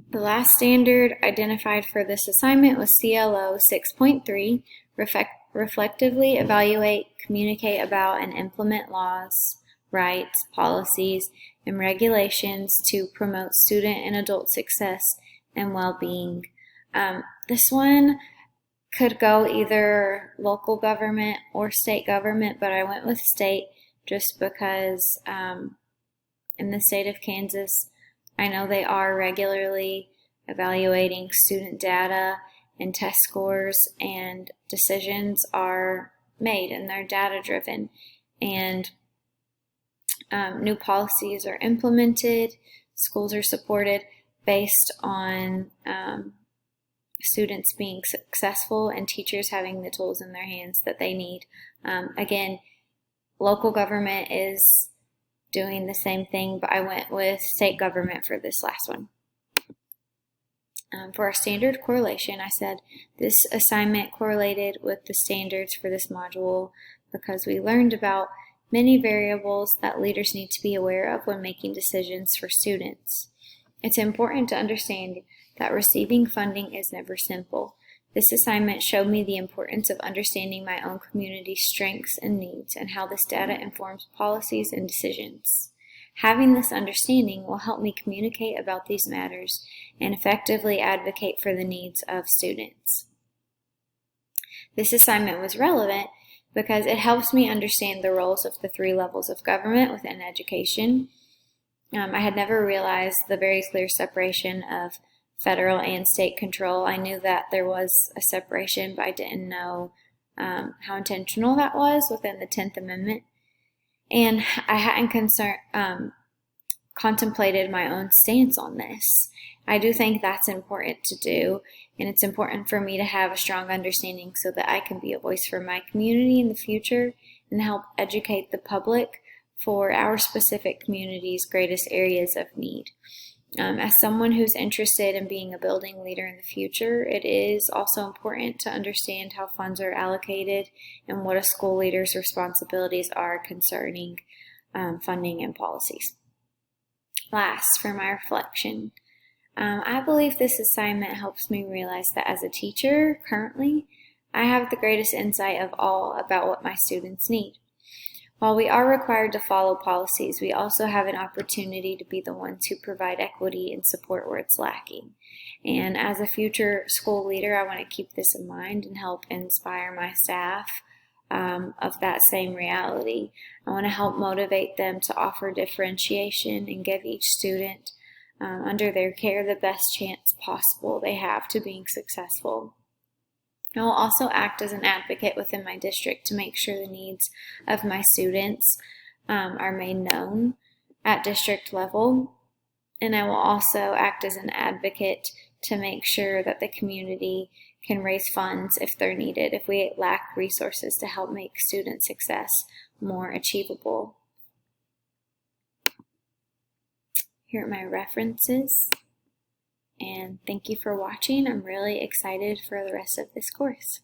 The last standard identified for this assignment was CLO 6.3, reflectively evaluate, communicate about, and implement laws, rights, policies, and regulations to promote student and adult success and well-being. This one could go either local government or state government, but I went with state just because in the state of Kansas, I know they are regularly evaluating student data and test scores, and decisions are made and they're data driven, and new policies are implemented, schools are supported based on students being successful and teachers having the tools in their hands that they need. Again, local government is doing the same thing, but I went with state government for this last one. For our standard correlation, I said this assignment correlated with the standards for this module because we learned about many variables that leaders need to be aware of when making decisions for students. It's important to understand that receiving funding is never simple. This assignment showed me the importance of understanding my own community's strengths and needs and how this data informs policies and decisions. Having this understanding will help me communicate about these matters and effectively advocate for the needs of students. This assignment was relevant because it helps me understand the roles of the 3 levels of government within education. I had never realized the very clear separation of federal and state control. I knew that there was a separation, but I didn't know how intentional that was within the 10th Amendment. And I hadn't contemplated my own stance on this. I do think that's important to do, and it's important for me to have a strong understanding so that I can be a voice for my community in the future and help educate the public for our specific community's greatest areas of need. As someone who's interested in being a building leader in the future, it is also important to understand how funds are allocated and what a school leader's responsibilities are concerning funding and policies. Last, for my reflection, I believe this assignment helps me realize that as a teacher currently, I have the greatest insight of all about what my students need. While we are required to follow policies, we also have an opportunity to be the ones who provide equity and support where it's lacking. And as a future school leader, I want to keep this in mind and help inspire my staff of that same reality. I want to help motivate them to offer differentiation and give each student under their care the best chance possible they have to being successful. I will also act as an advocate within my district to make sure the needs of my students are made known at district level. And I will also act as an advocate to make sure that the community can raise funds if they're needed, if we lack resources to help make student success more achievable. Here are my references. And thank you for watching. I'm really excited for the rest of this course.